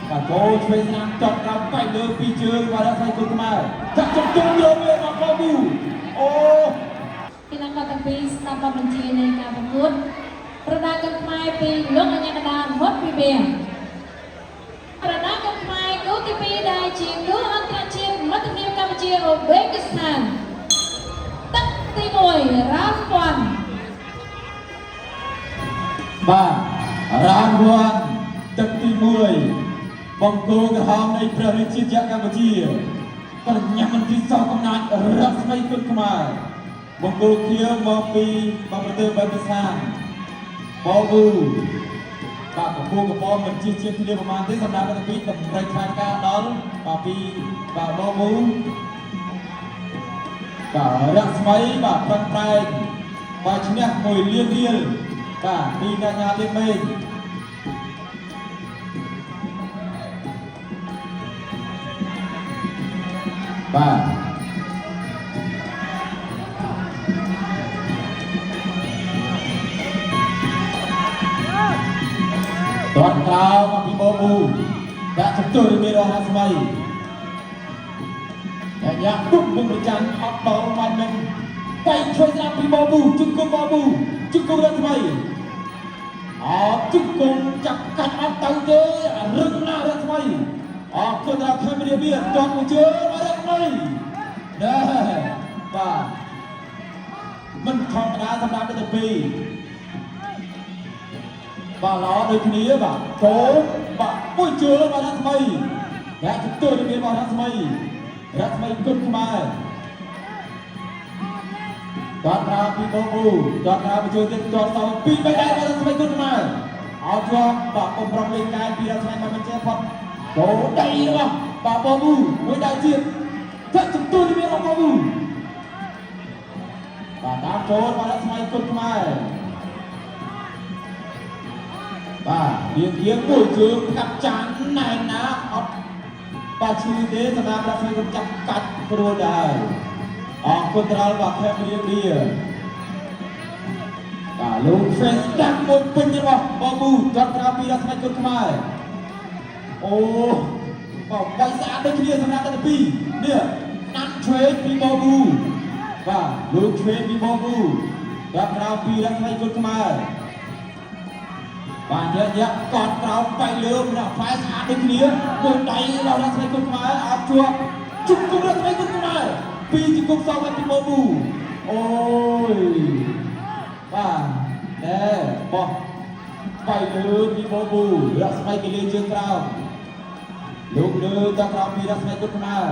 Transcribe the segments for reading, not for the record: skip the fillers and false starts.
và cô chơi sang chọn ra phải đưa phi trường và đã thay cùng mà chắc chắn tung đưa về mà có bù ô Pinangkota Pis tanpa mencini kabut perdagang mai pi lok hanya kedan hot pi bia perdagang mai go ti pi dai chi go antra chin mat ni Campuchia Uzbekistan tắc ti mồi Ramwan và Ramwan tắc ti mồi bóng cô cái hòm nàyประเทศជាតិ Campuchia ក៏ញ៉ាំមិនទីសោះកំណាចរកស្មីគុណខ្មែរបង្គោលខៀវមកពីប្រទេសបាគីស្ថានបប៊ូបាទកំពុងកំពុងមិនជិះជាគ្នាប្រមាណទេសម្រាប់ទៅពីតម្រូវខ្លាំងការដល់បាទពីបាទបប៊ូបាទរកស្មីបាទប្រឹងប្រែងបាទឈ្នះមួយលានរៀលបាទពីកញ្ញាលៀងមេឃបាទตอนกลางมาពីបប៊ូដាក់ចំទល់មានរហ័សស្មីយ៉ាពុកពុំប្រចាំអត់បោមិនមិនតែជួយស្រាប់ពីបប៊ូជង្គង់បប៊ូជង្គង់រត់ស្មីអត់ជង្គង់ចាប់កាច់អត់ទៅទេរឹងណាស់រត់ស្មីអត់គិតថាខេមរៀបវាចង់មួយជើងរត់ស្មីដែរបាទមិនធម្មតាសម្រាប់ទៅពីបាទល្អដូចគ្នាបាទចូលបាទមួយជើងបាទរស្មីតែជំទួយមានបាទរស្មីគុណខ្មែរគាត់ប្រើពីបប៊ូគាត់ប្រើបញ្ជូនទៀតគាត់សោពី3ដែរបាទរស្មីគុណខ្មែរអត់ជាប់បាទអ៊ំប្រងលេងកាយពីរស្មីមកបញ្ជាផុតចូលដៃរបស់បាទបប៊ូមួយដៃទៀតតែជំទួយមានរបស់បប៊ូបាទតាមចូលបាទរស្មីគុណខ្មែរបាទរៀងមួយជើងកាត់ចានណែនណាអត់បាទឈឺទេសម្រាប់ដល់ខ្ញុំចាប់កាច់ព្រួលដែរអរគុណដល់បាទខេមរៀបរៀបាទលោក Face ដាក់មួយពេញរបស់បប៊ូគាត់ក្រៅពីរស្មីគុណខ្មែរអូបាទបាយស្អាតដូចគ្នាសម្រាប់តែពីរនេះណាត់ trade ពីបប៊ូបាទលោក trade ពីបប៊ូគាត់ក្រៅពីរស្មីគុណខ្មែរបាទយកកត់ក្រោមបៃលើដាក់ផ្លែស្អាតដូចគ្នាមួយដៃដល់រស្មីគុណខ្មែរអត់ជាប់ជង្គង់រស្មីគុណខ្មែរពីជង្គង់សងពីបប៊ូអូយបាទណែបោះបៃលើពីបប៊ូរស្មីគេលេងជើងក្រោមលោកលើទៅក្រោមពីរស្មីគុណខ្មែរ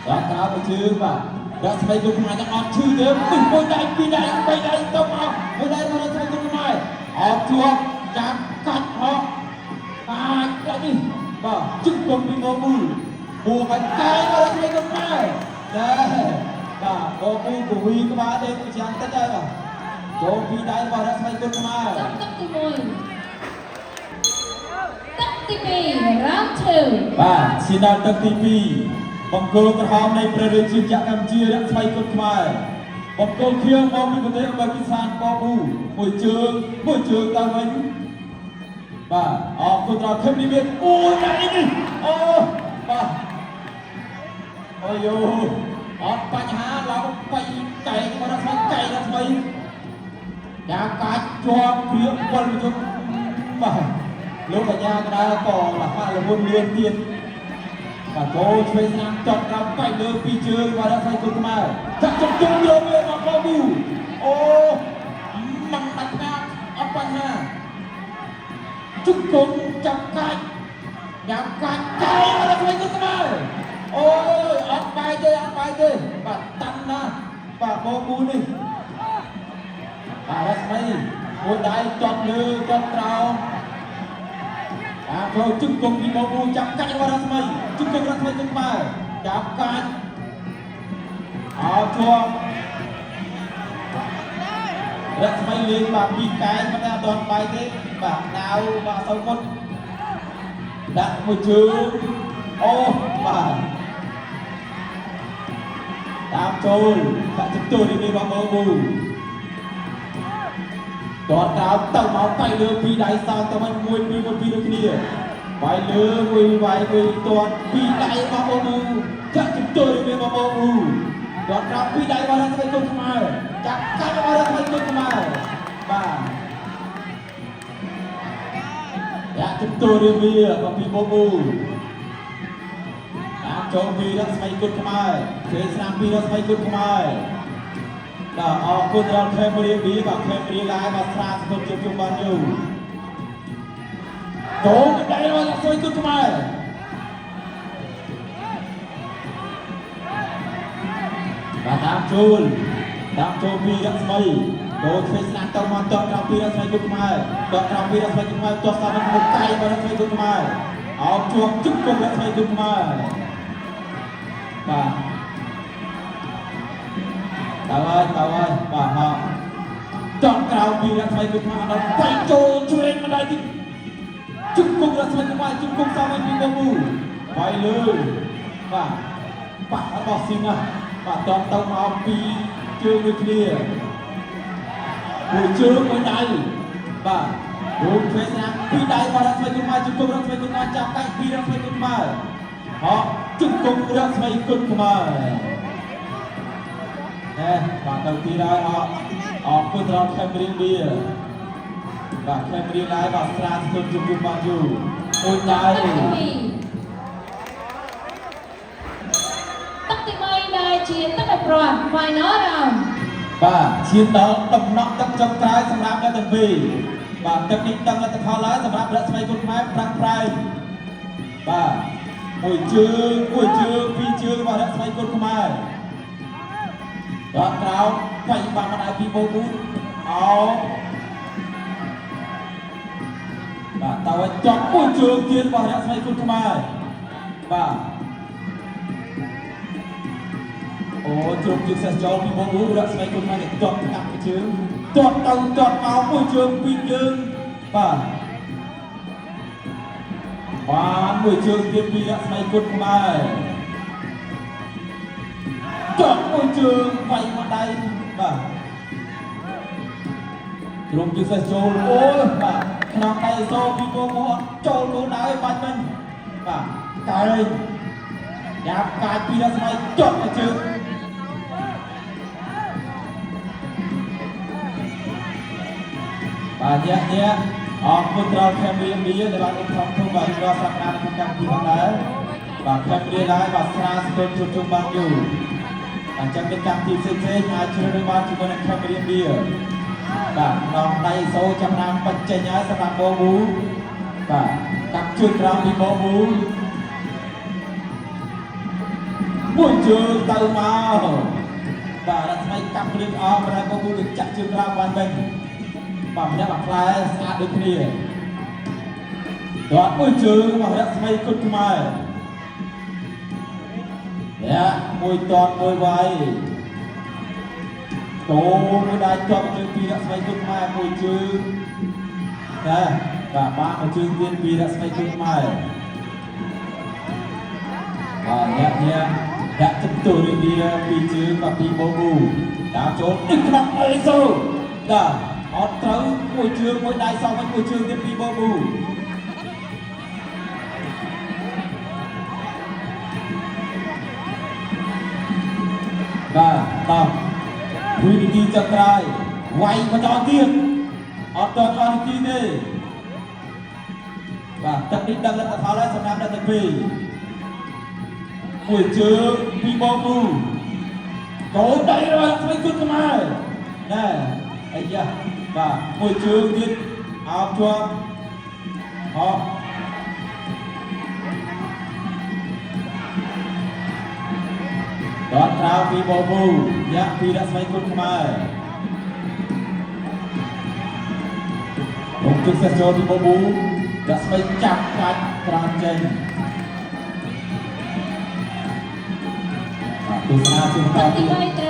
ដល់ក្រោមទៅជើងបាទរស្មីគុណខ្មែរទាំងអត់ឈឺទេមួយដៃពីរដៃបីដៃទៅអស់មួយដៃរស្មីគុណខ្មែរអត់ជាប់ចាប់កាច់អស់បាទតែនេះបាទជឹកពុំពីបប៊ូបួបាច់កែមកលេងទៅដែរបាទបប៊ូពវីក្បាលទេយ៉ាងតិចហើយបាទចូលពីដៃរបស់រស្មីគុណខ្មែរទឹកទី1ទឹកទី2 round 2បាទឈានដល់ទឹកទី2បង្គោលក្រហមនៃព្រះរាជាកម្ពុជារស្មីគុណខ្មែរបង្គោលខៀវមកពីប្រទេសបាគីស្ថានបប៊ូមួយជើងទៅវិញបាទអរគុណដល់ខេមនេះអូដៃនេះអូបាទអូយូអត់បញ្ហាឡើងបៃកែងមកដល់ស្មីកែងដល់ស្មីយ៉ាកាច់ជាប់ព្រៀងវល់ជុំបាទលោកកញ្ញាក្តៅក៏លះលមុនលឿនទៀតបាទចូលឆ្វេងស្នាមចត់ក្រោមបៃលើពីជើងបាទដល់ស្មីគុណខ្មែរចាក់ចំជុំយកវាមកបប៊ូអូមិនដាច់ណាអត់បញ្ហាជុំគុំចាប់កាច់ញ៉ាំកាច់កែមកដល់ស្មីគុណខ្មែរអូយអត់បាយទេបាទតាំងណាបាទបប៊ូនេះបាទរស្មីមួយដៃចត់លើចត់ក្រោមចូលជឹកគុំពីបប៊ូចាប់កាច់របស់រស្មីជឹកគុំរស្មីគុំខ្មែរចាប់កាច់អោជាប់រស្មីលេងបាទពីកែងមិនអត់បាយទេបាទដាវបាទសូវមុតដាក់មួយជើងអូបាទតាមចូលដាក់ជំទួយនេះរបស់បប៊ូគាត់ក្រោមទៅមកបៃលើពីដៃសងទៅវិញមួយពីដូចគ្នា វាយលើវាយទាត់ពីដៃរបស់បូប៊ូចាក់ជំទាស់របស់បូប៊ូទាត់ក្រោមពីដៃរបស់ស្វ័យគុណខ្មែរចាប់កាច់របស់ស្វ័យគុណខ្មែរបាទចាក់ជំទាស់របស់ពីបូប៊ូតាមចូលពីរដ្ឋស្វ័យគុណខ្មែរពេលស្នាមពីរដ្ឋស្វ័យគុណខ្មែរបាទអរគុណដល់ខេមរៀបបាទខេមរៀឡាយបាទស្រាសុខជុំបានយូរចូលពីដៃរបស់ស្វ័យគុណខ្មែរបាទតាមចូលពីរដ្ឋស្វ័យចូលពេលស្នាមទៅមកតក្រៅពីរដ្ឋស្វ័យគុណខ្មែរតក្រៅពីរដ្ឋស្វ័យគុណខ្មែរចុះសាប់មុខកាយរបស់រដ្ឋស្វ័យគុណខ្មែរអោបជាប់ជុំគុំរដ្ឋស្វ័យគុណខ្មែរបាទតើហើយបាទមកចង់ក្រៅពីរដ្ឋស្វ័យគុណខ្មែរដល់បៃចូលជួយមិនได้ទីជុំគុំរដ្ឋស្វ័យគុណខ្មែរជុំគុំសាមញ្ញពីបូប៊ូបាយលើបាទបាក់របស់ស៊ីណាបាទតទៅមកពីជើងដូចគ្នាមួយជើងមួយដៃបាទរួមធ្វើស្នាមពីដៃរបស់រដ្ឋស្វ័យគុណខ្មែរជុំគុំរដ្ឋស្វ័យគុណខ្មែរចាប់កាច់ពីរដ្ឋស្វ័យគុណខ្មែរហោជុំគុំរដ្ឋស្វ័យគុណខ្មែរបាទទៅទីហើយអរគុណដល់ខេមរៀងវាបាទខេមរៀងហើយបាទស្រាសុខជុំបានយូរអូនដៃទឹកទី3ដែលជាទឹកអប្រន់ Final Round បាទឈានដល់ដំណក់ទឹកចុងក្រោយសម្រាប់អ្នកទាំងពីរបាទទឹកនេះដឹងលទ្ធផលហើយសម្រាប់រដ្ឋស្វ័យគុណខ្មែរប្រាំងប្រែងបាទមួយជើងពីរជើងរបស់រដ្ឋស្វ័យគុណខ្មែរដល់ក្រោមបៃបាក់មិនឲ្យពីបូប៊ូអោបាទតើឲ្យចប់មួយជើងទៀតរបស់រដ្ឋស្វ័យគុណខ្មែរបាទអូជុំជើងសេះចូលពីបូប៊ូរដ្ឋស្វ័យគុណខ្មែរគេចប់កាប់ជើងចប់ទៅចប់មកមួយជើងពីរជើងបាទបានមួយជើងទៀតពីរដ្ឋស្វ័យគុណខ្មែរចប់មួយជើងវាយមកដៃបាទជុំជើងសេះចូលអូបាទក្នុងដៃសូពីបូប៊ូអត់ចូលគោលដៅបាច់មិនបាទកាយយ៉ាប់កាយពីរដ្ឋស្វ័យចប់មួយជើងបាទញាក់អរគុណដល់ខេមរៀងវាដែលបានឧបត្ថម្ភបាទរាល់សប្តាហ៍ក្នុងកម្មវិធីផងដែរបាទខេមរៀងហើយបាទស្រាសុខជុំបានយូរអញ្ចឹងមានកម្មវិធីផ្សេងៗអាចជ្រើសរើសបានជាមួយនឹងខេមរៀងវាបាទក្នុងដៃសូចំណាំបច្ចេកហើយសម្រាប់បូប៊ូបាទកាប់ជើងក្រោមពីបូប៊ូមួយជើងទៅមកបាទរដ្ឋស្វ័យកាប់គ្រឿងអមហើយបូប៊ូនឹងចាក់ជើងក្រោមបានវិញបាទម្នាក់បាក់ផ្លែស្អាតដូចគ្នាដល់មួយជើងរបស់រដ្ឋស្វ័យគុណខ្មែរមួយតតមួយវាយតោមួយដៃជាប់ជើងពីរដ្ឋស្វ័យគុណខ្មែរមួយជើងបាទបានមួយជើងទៀតពីរដ្ឋស្វ័យគុណខ្មែរបាទអ្នកជំទូរីវាពីជើងបាទពីបូប៊ូតាមចូលអ៊ីក្នុងអេសូបាទអត់ត្រូវមួយជើងមួយដៃសងមួយជើងទៀតពីបូប៊ូបាទវិនិតិចុងក្រោយវាយបន្តទៀតអត់ទាន់អស់នាទីទេបាទទឹកនេះដឹងលទ្ធផលហើយសម្រាប់អ្នកទាំងពីរមួយជើងពីបូប៊ូចូលដៃរបស់ស្វ័យគុណខ្មែរណែអាយ៉ាបាទមួយជើងទៀតអោបជាប់ហោដល់ក្រៅពីបូប៊ូយ៉ាក់ពីរដ្ឋស្វ័យគុណខ្មែរលោកជិះសេះចូលពីបូប៊ូរដ្ឋស្វ័យចាប់កាច់ក្រានចេញបាទទស្សនាជុំតទឹកទីទៀត3ត្រូវ